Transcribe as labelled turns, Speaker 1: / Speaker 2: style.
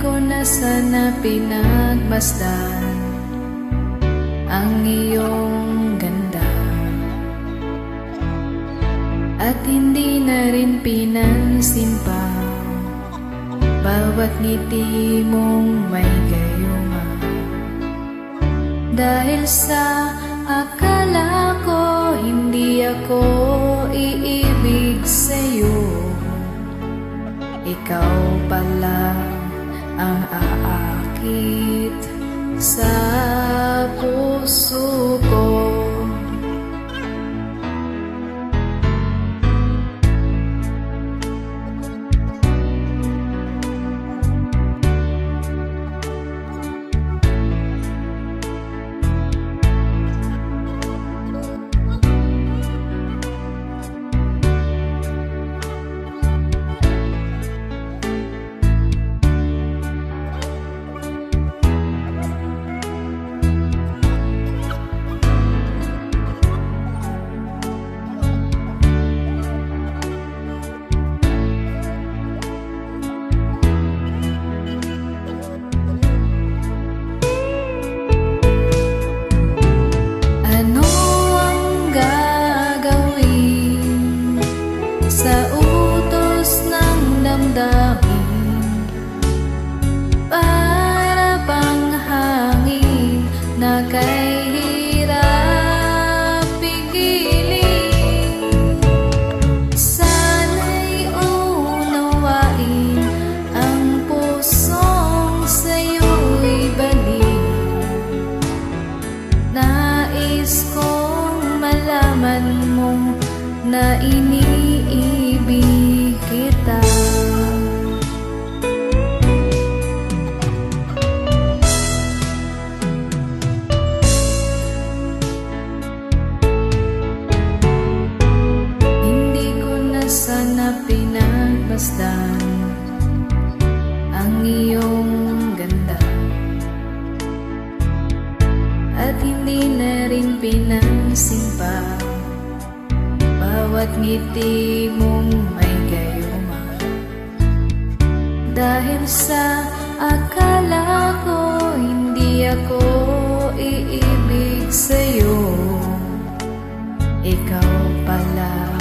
Speaker 1: ko na sana pinagmasdan ang iyong ganda, at hindi na rin pinansin pa bawat ngiti mong may gayuma. Dahil sa akala ko hindi ako iibig sa'yo, ikaw pala ang aakit sa puso ko. Sa utos ng damdamin, para bang hangin na kay hirap pigilin. Sana'y unawain ang pusong sa'yo'y balik. Nais kong malaman mong na iniibig kita. Hindi ko na sana pinagmasdan ang iyong ganda, at hindi na rin pinansin pa bawat ngiti mong may gayuma. Dahil sa akala ko hindi ako iibig sa'yo, ikaw pala